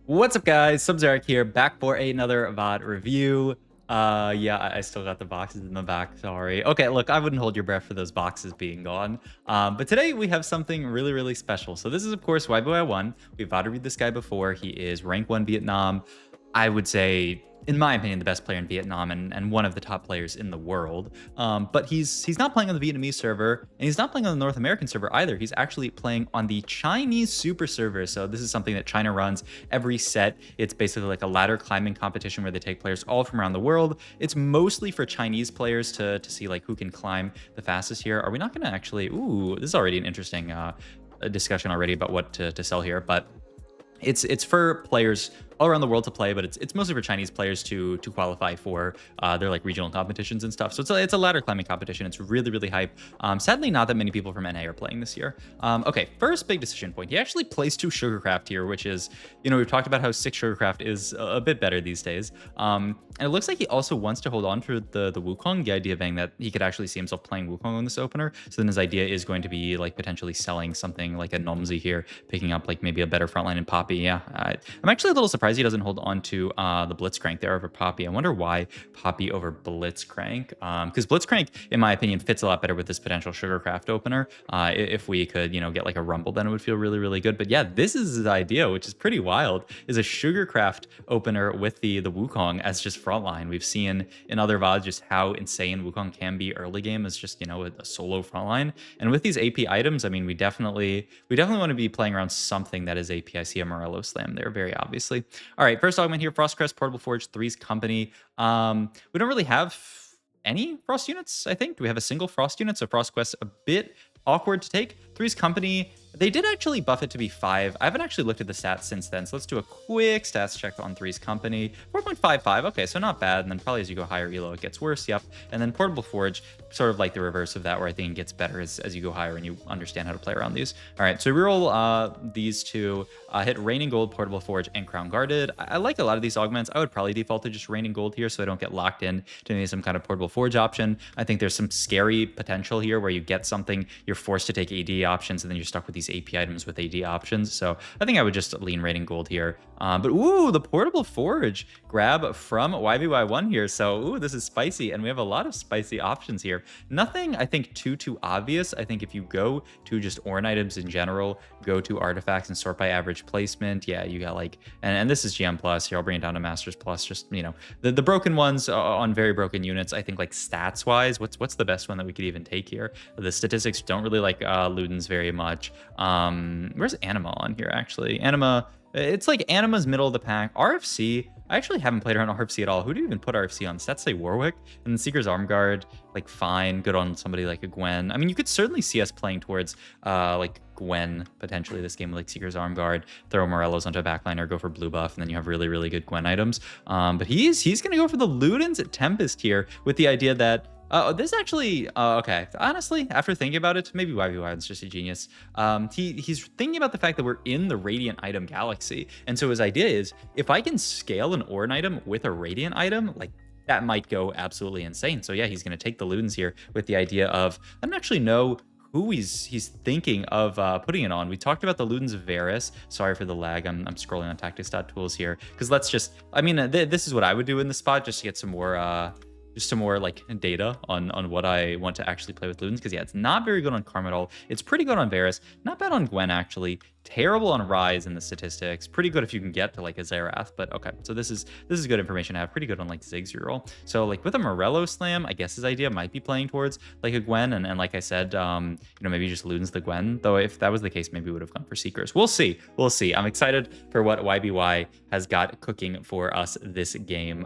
What's up, guys? Sub-Zerek here, back for another VOD review. Yeah, I still got the boxes in the back, sorry. Okay, look, I wouldn't hold your breath for those boxes being gone. But today we have something really, really special. So this is, of course, YBY1. We've VOD reviewed this guy before. He is rank 1 Vietnam. I would say, in my opinion, the best player in Vietnam and one of the top players in the world. But he's not playing on the Vietnamese server, and he's not playing on the North American server either. He's actually playing on the Chinese super server. So this is something that China runs every set. It's basically like a ladder climbing competition where they take players all from around the world. It's mostly for Chinese players to see like who can climb the fastest here. Are we not going to actually... Ooh, this is already an interesting discussion already about what to sell here, but it's for players all around the world to play, but it's mostly for Chinese players to qualify for their like regional competitions and stuff. So it's a ladder climbing competition. It's really, really hype. Sadly, not that many people from NA are playing this year. Okay, first big decision point. He actually plays 2 Sugarcraft here, which is, you know, we've talked about how 6 Sugarcraft is a bit better these days. And it looks like he also wants to hold on for the Wukong, the idea being that he could actually see himself playing Wukong on this opener. So then his idea is going to be like potentially selling something like a Nomzi here, picking up like maybe a better frontline in Poppy. Yeah, I'm actually a little surprised he doesn't hold on to the Blitzcrank there over Poppy. I wonder why Poppy over Blitzcrank, because Blitzcrank, in my opinion, fits a lot better with this potential Sugarcraft opener. If we could, you know, get like a Rumble, then it would feel really, really good. But yeah, this is his idea, which is pretty wild, is a Sugarcraft opener with the Wukong as just frontline. We've seen in other VODs just how insane Wukong can be early game as just, you know, a solo frontline. And with these AP items, I mean, we definitely want to be playing around something that is AP. I see a Morello Slam there, very obviously. All right, first augment here, Frostcrest, Portable Forge, Three's Company. We don't really have any Frost units, I think. Do we have a single Frost unit? So Frostquest, a bit awkward to take. Three's Company, they did actually buff it to be 5. I haven't actually looked at the stats since then, so let's do a quick stats check on Three's Company. 4.55, okay, so not bad. And then probably as you go higher elo, it gets worse, yep. And then Portable Forge, sort of like the reverse of that, where I think it gets better as you go higher and you understand how to play around these. All right, so reroll these two, hit Raining Gold, Portable Forge, and Crown Guarded. I like a lot of these augments. I would probably default to just Raining Gold here so I don't get locked in to maybe some kind of Portable Forge option. I think there's some scary potential here where you get something, you're forced to take AD options, and then you're stuck with these AP items with AD options. So I think I would just lean Raining Gold here. But ooh, the Portable Forge grab from YBY1 here. So ooh, this is spicy, and we have a lot of spicy options here. Nothing, I think, too obvious. I think if you go to just Ornn items in general, go to artifacts and sort by average placement, yeah, you got like, and this is GM plus here. I'll bring it down to Masters plus. Just, you know, the broken ones on very broken units. I think like stats wise, what's the best one that we could even take here? The statistics don't really like Ludens very much. Where's Anima on here actually? Anima, it's like Anima's middle of the pack. RFC, I actually haven't played around RFC at all. Who do you even put RFC on? Stats say Warwick, and then Seeker's Arm Guard, like fine, good on somebody like a Gwen. I mean, you could certainly see us playing towards like Gwen potentially this game with like Seeker's Arm Guard, throw Morellos onto a backliner, go for blue buff, and then you have really, really good Gwen items. But he's gonna go for the Ludens at Tempest here with the idea that this actually, okay, honestly, after thinking about it, maybe YBY is just a genius. He's thinking about the fact that we're in the Radiant item galaxy. And so his idea is, if I can scale an Ornn item with a Radiant item, like, that might go absolutely insane. So yeah, he's going to take the Ludens here with the idea of, I don't actually know who he's thinking of putting it on. We talked about the Ludens of Varus. Sorry for the lag. I'm scrolling on tactics.tools here, because let's just, I mean, this is what I would do in the spot, just to get some more like data on what I want to actually play with Ludens, because yeah, it's not very good on Karma at all. It's pretty good on Varus, not bad on Gwen actually, terrible on Ryze in the statistics, pretty good if you can get to like a Xerath, but okay, so this is good information to have, pretty good on like Ziggs reroll. So like with a Morello Slam, I guess his idea might be playing towards like a Gwen, and like I said, you know, maybe just Ludens the Gwen, though if that was the case, maybe we would have gone for Seekers. We'll see. I'm excited for what YBY has got cooking for us this game,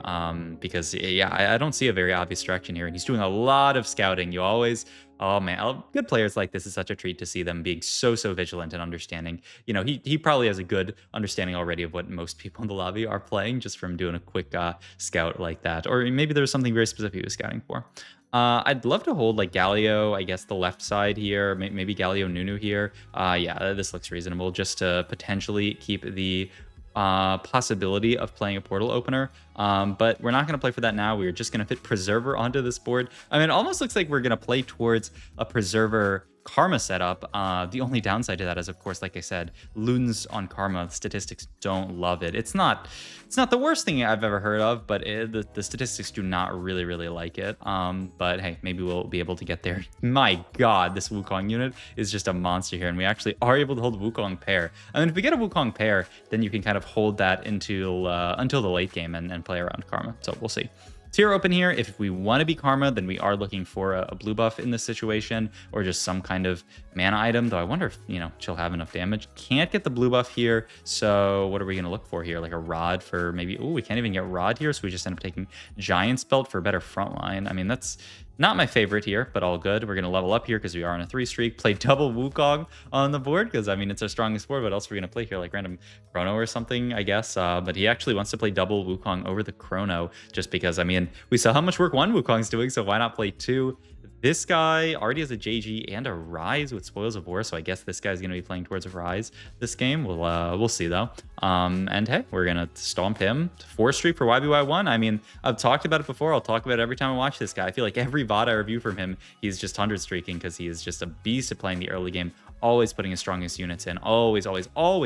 because yeah, I don't see a very obvious direction here, and he's doing a lot of scouting. You always, oh man, good players like this is such a treat to see them being so vigilant and understanding. You know, he probably has a good understanding already of what most people in the lobby are playing just from doing a quick scout like that. Or maybe there's something very specific he was scouting for. I'd love to hold like Galio, I guess the left side here, maybe Galio Nunu here. Yeah, this looks reasonable, just to potentially keep the possibility of playing a portal opener, but we're not going to play for that now. We're just going to fit Preserver onto this board. I mean, it almost looks like we're going to play towards a Preserver Karma setup. The only downside to that is, of course, like I said, Loons on Karma statistics don't love it. It's not the worst thing I've ever heard of, but the statistics do not really like it. But hey, maybe we'll be able to get there. My God, this Wukong unit is just a monster here, and we actually are able to hold Wukong pair. I mean, if we get a Wukong pair, then you can kind of hold that until the late game and play around Karma. So we'll see. Tier open here. If we want to be Karma, then we are looking for a blue buff in this situation, or just some kind of mana item, though I wonder if, she'll have enough damage. Can't get the blue buff here, so what are we going to look for here? Like a Rod for maybe... Oh, we can't even get Rod here, so we just end up taking Giant's Belt for a better frontline. I mean, that's not my favorite here, but all good. We're going to level up here because we are on a 3 streak. Play double Wukong on the board because, I mean, it's our strongest board. What else are we going to play here? Like random Chrono or something, I guess. But he actually wants to play double Wukong over the Chrono just because, I mean, we saw how much work one Wukong's doing, so why not play two? This guy already has a JG and a Ryze with Spoils of War, so I guess this guy's going to be playing towards a Ryze this game. We'll see, though. And hey, we're going to stomp him. 4 streak for YBY1. I mean, I've talked about it before. I'll talk about it every time I watch this guy. I feel like every VOD I review from him, he's just 100 streaking because he is just a beast at playing the early game. Always putting his strongest units in. Always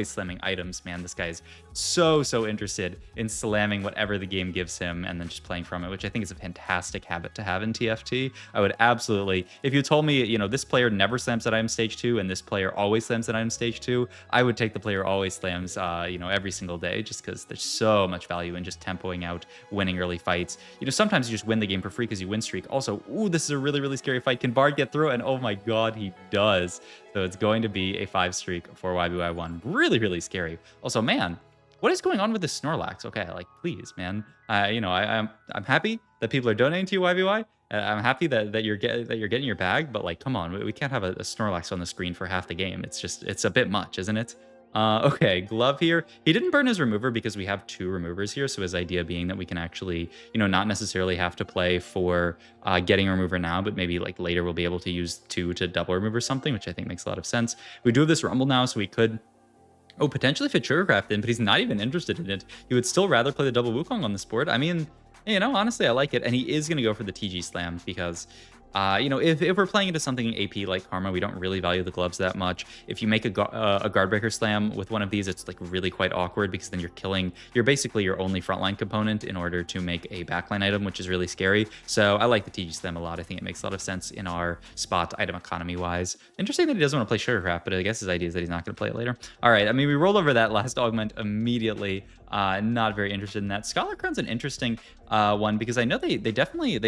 slamming items. Man, this guy is so interested in slamming whatever the game gives him and then just playing from it, which I think is a fantastic habit to have in TFT. I would absolutely, if you told me, this player never slams at item stage 2 and this player always slams at item stage 2, I would take the player always slams, every single day, just because there's so much value in just tempoing out, winning early fights. Sometimes you just win the game for free because you win streak. Also, ooh, this is a really scary fight. Can Bard get through it? And oh my God, he does. So it's going to be a 5 streak for YBY1. Really scary. Also, man, what is going on with this Snorlax? Okay, like, please, man. I'm happy that people are donating to you, YBY. I'm happy that you're getting your bag, but like, come on, we can't have a Snorlax on the screen for half the game. It's a bit much, isn't it? Okay, Glove here. He didn't burn his remover because we have 2 removers here. So his idea being that we can actually, not necessarily have to play for getting a remover now, but maybe like later we'll be able to use 2 to double remove or something, which I think makes a lot of sense. We do have this Rumble now, so we could potentially fit Sugarcraft in, but he's not even interested in it. He would still rather play the double Wukong on this board. I mean, honestly, I like it. And he is going to go for the TG Slam because... if we're playing into something AP like Karma, we don't really value the gloves that much. If you make a Guardbreaker Slam with one of these, it's like really quite awkward because then you're basically your only frontline component in order to make a backline item, which is really scary. So I like the TG Slam a lot. I think it makes a lot of sense in our spot item economy wise. Interesting that he doesn't want to play Sugarcraft, but I guess his idea is that he's not going to play it later. All right, I mean, we rolled over that last augment immediately. Not very interested in that. Scholar Crown's an interesting one because I know they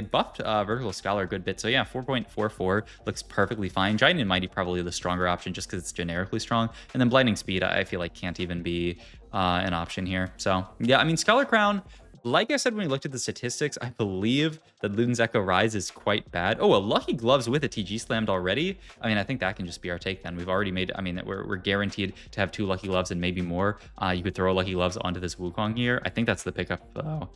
buffed Vertical Scholar a good bit. So yeah, 4.44 looks perfectly fine. Giant and Mighty probably the stronger option just because it's generically strong. And then Blinding Speed I feel like can't even be an option here. So yeah, I mean, Scholar Crown, like I said when we looked at the statistics, I believe that Luden's Echo Ryze is quite bad. Oh, a Lucky Gloves with a TG slammed already. I mean, I think that can just be our take then. We've already made, I mean, we're guaranteed to have 2 Lucky Gloves and maybe more. You could throw Lucky Gloves onto this Wukong here. I think that's the pickup though.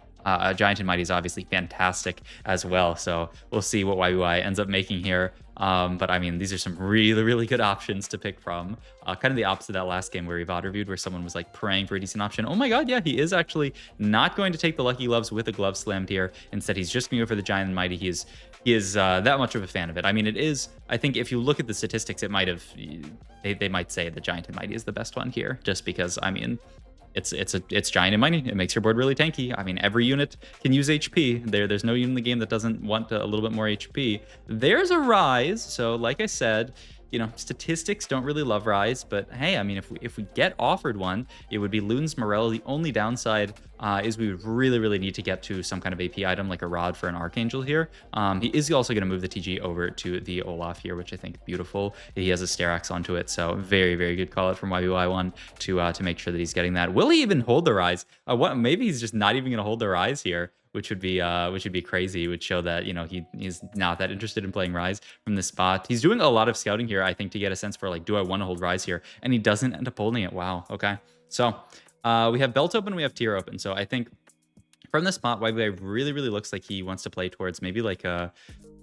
Giant and Mighty is obviously fantastic as well. So we'll see what YBY ends up making here. But I mean, these are some really good options to pick from. Kind of the opposite of that last game where we VOD reviewed, where someone was like praying for a decent option. Oh my God, yeah, he is actually not going to take the Lucky Gloves with a glove slammed here. Instead, he's just going to go for the Giant and Mighty. He is that much of a fan of it. I mean, it is, I think if you look at the statistics, it might have, they might say the Giant and Mighty is the best one here, just because, I mean, it's Giant and Mighty. It makes your board really tanky. I mean, every unit can use HP. There's no unit in the game that doesn't want a little bit more HP. There's a Ryze. So like I said, statistics don't really love Ryze, but hey, I mean, if we get offered one, it would be Luden's Morel. The only downside is we would really need to get to some kind of AP item like a Rod for an Archangel here. He is also going to move the TG over to the Olaf here, which I think is beautiful. He has a Sterax onto it, so very good call out from YBY1 to make sure that he's getting that. Will he even hold the Ryze? Maybe he's just not even going to hold the Ryze here, which would be crazy. It would show that he's not that interested in playing Ryze from this spot. He's doing a lot of scouting here, I think, to get a sense for like, do I want to hold Ryze here? And he doesn't end up holding it. Wow. Okay. So we have Belt open, we have Tier open. So I think from this spot, YBY really looks like he wants to play towards maybe like a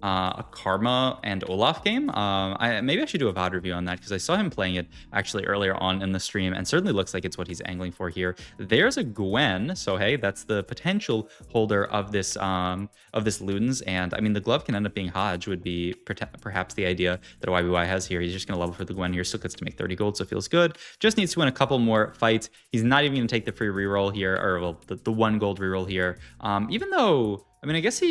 a Karma and Olaf game. Maybe I should do a VOD review on that because I saw him playing it actually earlier on in the stream, and certainly looks like it's what he's angling for here. There's a Gwen, so hey, that's the potential holder of this Ludens, and I mean the glove can end up being Hodge, would be perhaps the idea that YBY has here. He's just going to level for the Gwen here, still gets to make 30 gold, so feels good. Just needs to win a couple more fights. He's not even going to take the free reroll here, or well, the 1 gold reroll here. Even though, I mean, I guess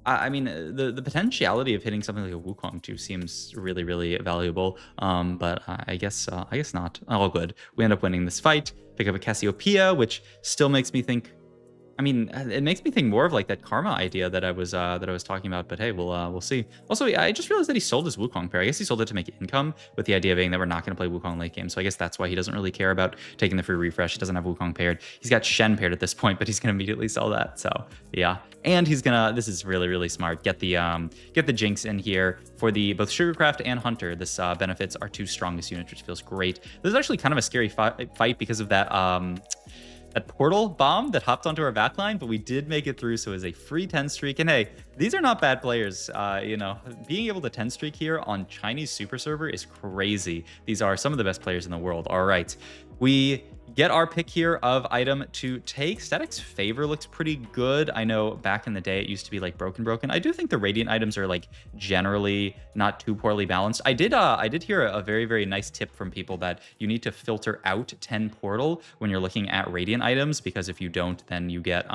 I mean, the potentiality of hitting something like a Wukong too seems really, really valuable. But I guess not. All good. We end up winning this fight. Pick up a Cassiopeia, which still makes me think. I mean, it makes me think more of like that Karma idea that I was talking about. But hey, we'll see. Also, I just realized that he sold his Wukong pair. I guess he sold it to make income, with the idea being that we're not going to play Wukong late game. So I guess that's why he doesn't really care about taking the free refresh. He doesn't have Wukong paired. He's got Shen paired at this point, but he's going to immediately sell that. So yeah, and he's gonna. This is really, really smart. Get the Jinx in here for the both Sugarcraft and Hunter. This benefits our 2 strongest units, which feels great. This is actually kind of a scary fight because of that. That portal bomb that hopped onto our backline, but we did make it through, so it was a free 10 streak. And hey, these are not bad players. You know, being able to 10 streak here on Chinese Super Server is crazy. These are some of the best players in the world. All right, we get our pick here of item to take. Static's Favor looks pretty good. I know back in the day it used to be like broken. I do think the Radiant items are like generally not too poorly balanced. I did hear a very, very nice tip from people that you need to filter out 10 portal when you're looking at Radiant items, because if you don't, then you get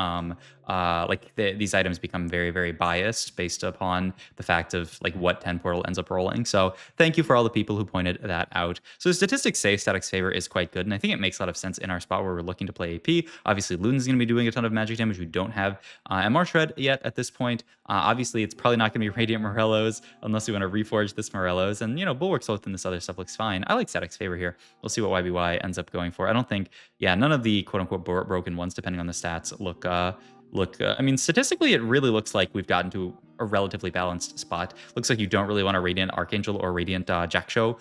these items become very, very biased based upon the fact of like what 10 portal ends up rolling. So thank you for all the people who pointed that out. So the statistics say Static's Favor is quite good, and I think it makes a lot of sense in our spot where we're looking to play AP. Obviously, Luden's going to be doing a ton of magic damage. We don't have MR Shred yet at this point. Obviously, it's probably not going to be Radiant Morellos unless we want to reforge this Morellos. And, you know, Bulwark's Oath and this other stuff looks fine. I like Static's Favor here. We'll see what YBY ends up going for. I don't think, yeah, none of the quote-unquote broken ones, depending on the stats, look I mean, statistically, it really looks like we've gotten to a relatively balanced spot. Looks like you don't really want a Radiant Archangel or Radiant Jackshow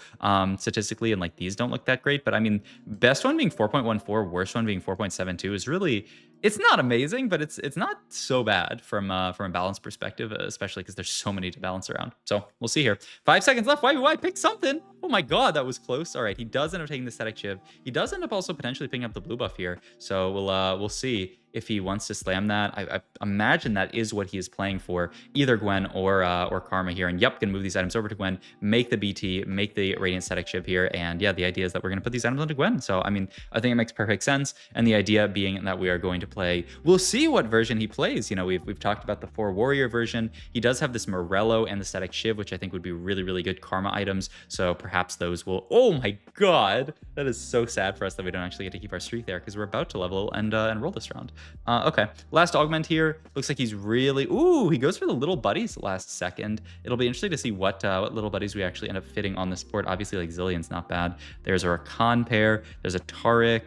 statistically, and like these don't look that great. But I mean, best one being 4.14, worst one being 4.72 is really, it's not amazing, but it's not so bad from a balance perspective, especially because there's so many to balance around. So we'll see here. 5 seconds left. YBY pick something. Oh my god, that was close. All right, he does end up taking the Static Shiv. He does end up also potentially picking up the blue buff here. So we'll see if he wants to slam that. I imagine that is what he is playing for, either Gwen or Karma here. And yep, gonna move these items over to Gwen, make the BT, make the Radiant Static Shiv here. And yeah, the idea is that we're gonna put these items onto Gwen. So I mean, I think it makes perfect sense. And the idea being that we are going to play, we'll see what version he plays. You know, we've talked about the 4 warrior version. He does have this Morello and the Static Shiv, which I think would be really, really good Karma items. So perhaps those will, oh my god, that is so sad for us that we don't actually get to keep our streak there, because we're about to level and roll this round. Okay, last augment here. Looks like he's really, ooh, he goes for the little buddies last second. It'll be interesting to see what little buddies we actually end up fitting on this board. Obviously, like Zillion's not bad. There's a Rakan pair. There's a Taric.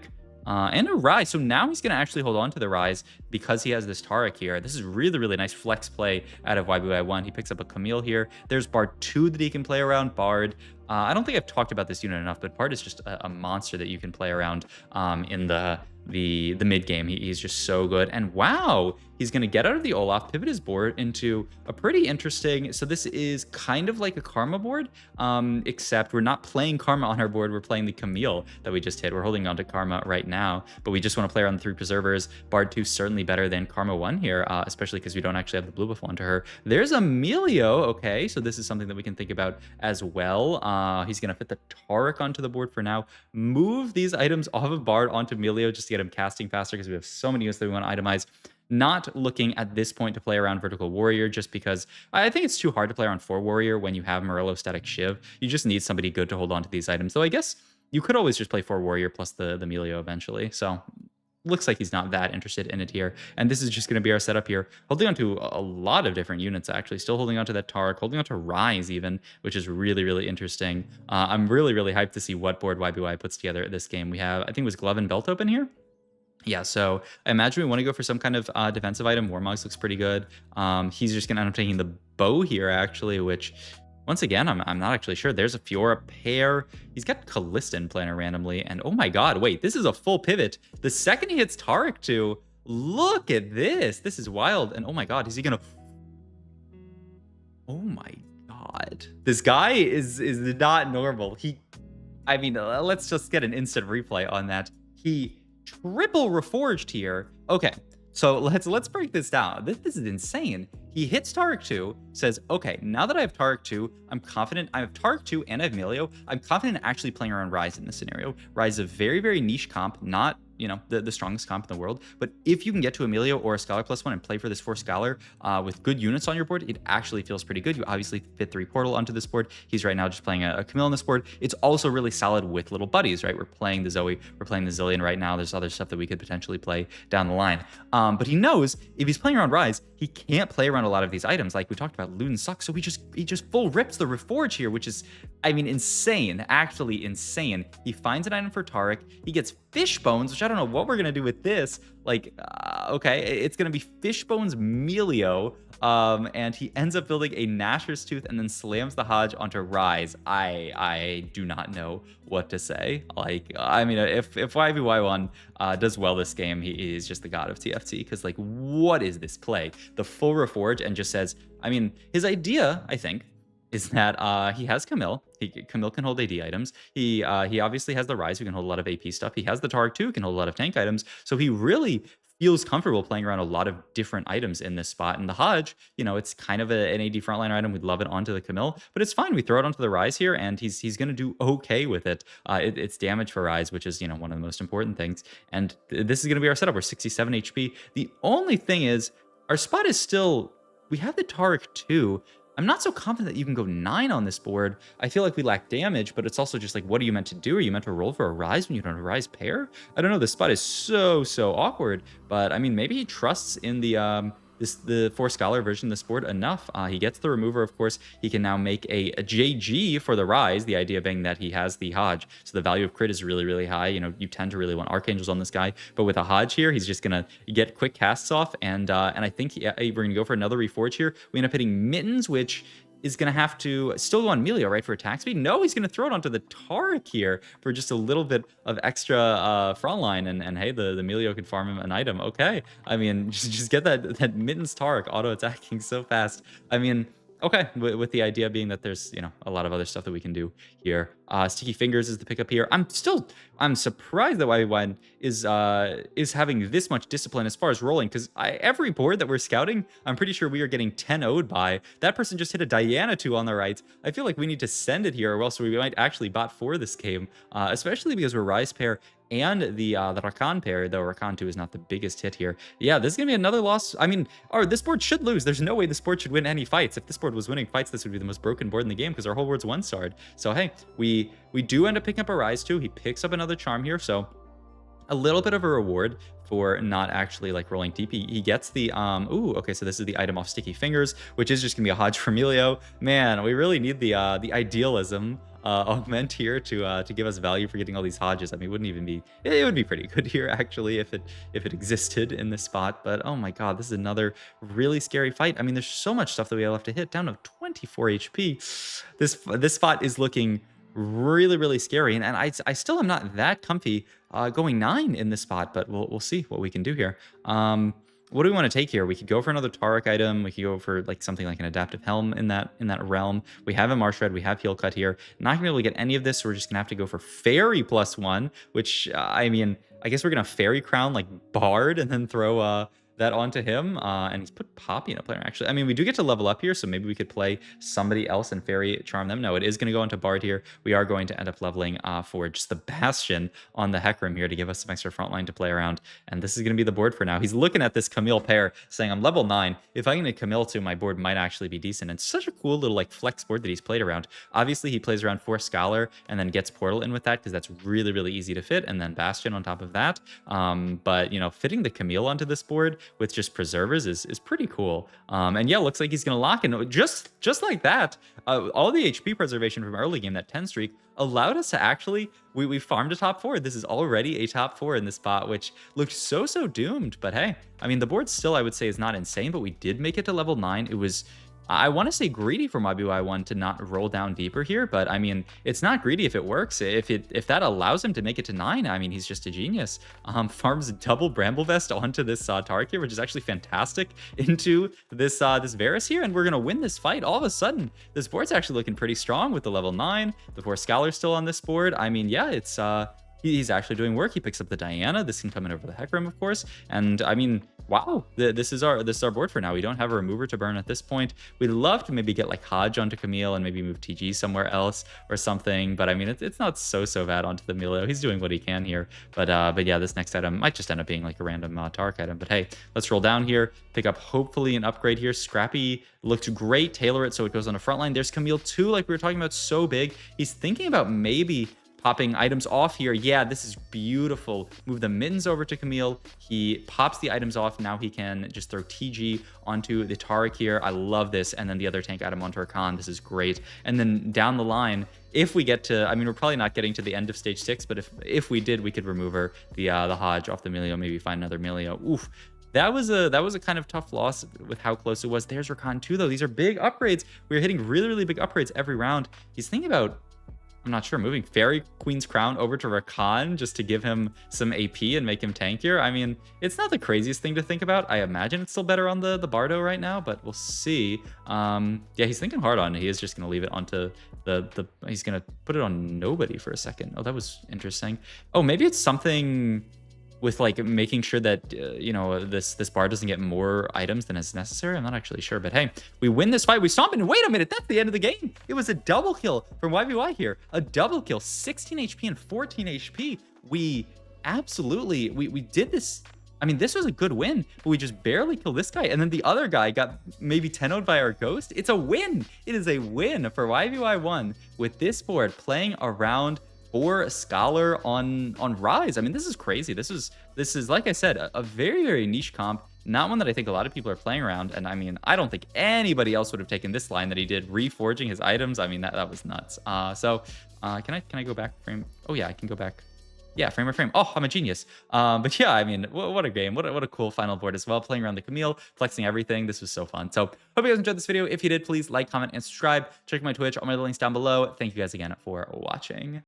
And a Ryze. So now he's going to actually hold on to the Ryze because he has this Taric here. This is really, really nice flex play out of YBY1. He picks up a Camille here. There's Bard 2 that he can play around. Bard. I don't think I've talked about this unit enough, but Bard is just a monster that you can play around in the mid game. He's just so good. And wow, he's going to get out of the Olaf, pivot his board into a pretty interesting, so this is kind of like a Karma board, except we're not playing Karma on our board, we're playing the Camille that we just hit. We're holding on to Karma right now, but we just want to play around the 3 preservers. Bard 2 certainly better than Karma 1 here, especially because we don't actually have the blue buff onto her. There's Emilio. Okay, so this is something that we can think about as well. He's going to fit the Taric onto the board for now, move these items off of Bard onto Emilio just to get him casting faster, because we have so many units that we want to itemize. Not looking at this point to play around Vertical Warrior, just because I think it's too hard to play around 4 Warrior when you have Morello Static Shiv. You just need somebody good to hold on to these items. Though I guess you could always just play 4 Warrior plus the Emilio eventually. So looks like he's not that interested in it here. And this is just going to be our setup here. Holding on to a lot of different units, actually. Still holding on to that Taric, holding on to Ryze even, which is really, really interesting. I'm really, really hyped to see what board YBY puts together this game. We have, I think it was Glove and Belt open here. Yeah, so I imagine we want to go for some kind of defensive item. Warmogs looks pretty good. He's just going to end up taking the bow here, actually, which, once again, I'm not actually sure. There's a Fiora pair. He's got Kallistan playing randomly. And oh my god, wait, this is a full pivot. The second he hits Taric too, look at this. This is wild. And oh my god, is he going to... Oh my god. This guy is not normal. I mean, let's just get an instant replay on that. He triple reforged here. Okay, so let's break this down. This is insane. He hits Tarek 2, says, okay, now that I have Tarek 2, I'm confident. I have Tarek 2 and I have Melio. I'm confident in actually playing around Ryze in this scenario. Ryze is a very, very niche comp, not the strongest comp in the world. But if you can get to Emilio or a Scholar +1 and play for this 4 Scholar with good units on your board, it actually feels pretty good. You obviously fit 3 Portal onto this board. He's right now just playing a Camille on this board. It's also really solid with little buddies, right? We're playing the Zoe, we're playing the Zillion right now. There's other stuff that we could potentially play down the line. But he knows if he's playing around Ryze, he can't play around a lot of these items. Like we talked about, Loon sucks. So he just full rips the Reforge here, which is, I mean, insane, actually insane. He finds an item for Tarek. He gets Fish Bones, which I don't know what we're going to do with this. Like, okay, it's going to be Fish Bones Melio. And he ends up building a Gnasher's Tooth and then slams the Hodge onto Ryze. I do not know what to say. Like, I mean, if YBY1 does well this game, he is just the god of TFT. Because, like, what is this play? The full Reforge and just says, I mean, his idea, I think, is that he has Camille. Camille can hold AD items. He obviously has the Ryze, who can hold a lot of AP stuff. He has the Targ too, who can hold a lot of tank items. So he really feels comfortable playing around a lot of different items in this spot. And the Hodge, it's kind of an AD frontliner item. We'd love it onto the Camille, but it's fine. We throw it onto the Ryze here, and he's going to do okay with it. It's damage for Ryze, which is one of the most important things. And this is going to be our setup. We're 67 HP. The only thing is, our spot is still, we have the Tarek too. I'm not so confident that you can go 9 on this board. I feel like we lack damage, but it's also just like, what are you meant to do? Are you meant to roll for a Ryze when you don't have a Ryze pair? I don't know. This spot is so awkward, but I mean, maybe he trusts in the 4 Scholar version of this board enough. He gets the remover, of course. He can now make a JG for the Ryze, the idea being that he has the Hodge. So the value of crit is really, really high. You tend to really want Archangels on this guy. But with a Hodge here, he's just going to get quick casts off. And I think we're going to go for another Reforge here. We end up hitting Mittens, which is going to have to still go on Melio, right, for attack speed? No, he's going to throw it onto the Tarek here for just a little bit of extra front line. And hey, the Melio can farm him an item. Okay. I mean, just get that Mittens Tarek auto-attacking so fast. I mean, okay, with the idea being that there's, a lot of other stuff that we can do here. Sticky Fingers is the pickup here. I'm surprised that YB1 is having this much discipline as far as rolling, because every board that we're scouting, I'm pretty sure we are getting 10-0'd by. That person just hit a Diana 2 on the right. I feel like we need to send it here, or else we might actually bot for this game, especially because we're Ryze pair and the Rakan pair, though Rakan 2 is not the biggest hit here. Yeah, this is going to be another loss. I mean, this board should lose. There's no way this board should win any fights. If this board was winning fights, this would be the most broken board in the game, because our whole board's 1-starred. So, hey, we do end up picking up a Ryze too. He picks up another Charm here, so a little bit of a reward for not actually like rolling deep. He gets the okay, so this is the item off Sticky Fingers, which is just gonna be a Hodge for Melio. Man, we really need the idealism augment here to give us value for getting all these Hodges. I mean, it would be pretty good here actually if it existed in this spot. But oh my god, this is another really scary fight. I mean, there's so much stuff that we have left to hit, down to 24 HP. This spot is looking really scary, and I still am not that comfy going 9 in this spot, but we'll see what we can do here. What do we want to take here? We could go for another Tarek item. We could go for like something like an adaptive helm in that realm. We have a Marsh Red. We have Heal Cut here. Not gonna be able to get any of this, so we're just gonna have to go for Fairy +1, which I mean, I guess we're gonna Fairy Crown like Bard and then throw that onto him, and he's put Poppy in a player. Actually, I mean, we do get to level up here, so maybe we could play somebody else and Fairy Charm them. No, it is going to go into Bard here. We are going to end up leveling for just the Bastion on the Hecarim here to give us some extra frontline to play around, and this is going to be the board for now. He's looking at this Camille pair, saying, I'm level 9. If I can get Camille to, my board might actually be decent. And such a cool little like flex board that he's played around. Obviously, he plays around 4 Scholar and then gets Portal in with that, because that's really easy to fit, and then Bastion on top of that. But, fitting the Camille onto this board with just Preservers is pretty cool. And yeah, looks like he's gonna lock in. Just like that, all the HP preservation from early game, that 10 streak, allowed us to actually, we farmed a top 4. This is already a top 4 in this spot, which looked so doomed. But hey, I mean, the board still, I would say, is not insane, but we did make it to level 9. It was I want to say greedy from YBY1 to not roll down deeper here, but I mean, it's not greedy if it works. If that allows him to make it to 9, I mean, he's just a genius. Farms double Bramble Vest onto this Tark here, which is actually fantastic, into this this Varus here, and we're gonna win this fight. All of a sudden, this board's actually looking pretty strong with the level 9. The 4 Scholar's still on this board. I mean, yeah, it's he's actually doing work. He picks up the Diana. This can come in over the Heck Rim, of course. And I mean, wow, this is our board for now. We don't have a remover to burn at this point. We'd love to maybe get like Hodge onto Camille and maybe move TG somewhere else or something. But I mean, it's not so bad onto the Emilio. He's doing what he can here. But yeah, this next item might just end up being like a random Tark item. But hey, let's roll down here, pick up hopefully an upgrade here. Scrappy looked great. Tailor it so it goes on the front line. There's Camille too, like we were talking about, so big. He's thinking about maybe popping items off here. Yeah, this is beautiful. Move the mittens over to Camille. He pops the items off. Now he can just throw TG onto the Taric here. I love this. And then the other tank item onto Rakan. This is great. And then down the line, if we get to, I mean, we're probably not getting to the end of stage 6, but if we did, we could remove her, the Hodge off the Milio, maybe find another Milio. Oof. That was a kind of tough loss with how close it was. There's Rakan too, though. These are big upgrades. We're hitting really big upgrades every round. He's thinking about, I'm not sure, moving Fairy Queen's Crown over to Rakan just to give him some AP and make him tankier. I mean, it's not the craziest thing to think about. I imagine it's still better on the Bardo right now, but we'll see. Yeah, he's thinking hard on it. He is just going to leave it onto he's going to put it on nobody for a second. Oh, that was interesting. Oh, maybe it's something with like making sure that you know, this bar doesn't get more items than is necessary. I'm not actually sure, but hey, we win this fight. We stomp, and wait a minute, that's the end of the game. It was a double kill from YBY here. A double kill, 16 HP and 14 HP. We absolutely, we did this. I mean, this was a good win, but we just barely killed this guy. And then the other guy got maybe 10-0'd by our ghost. It's a win. It is a win for YBY1 with this board playing around for Scholar on Ryze. I mean, this is crazy. This is like I said, a very niche comp, not one that I think a lot of people are playing around. And I mean, I don't think anybody else would have taken this line that he did, reforging his items. I mean, that was nuts. Can I go back frame? Oh yeah, I can go back. Yeah, frame by frame. Oh, I'm a genius. But yeah, I mean, what a game. What a cool final board as well. Playing around the Camille, flexing everything. This was so fun. So hope you guys enjoyed this video. If you did, please like, comment, and subscribe. Check my Twitch. All my links down below. Thank you guys again for watching.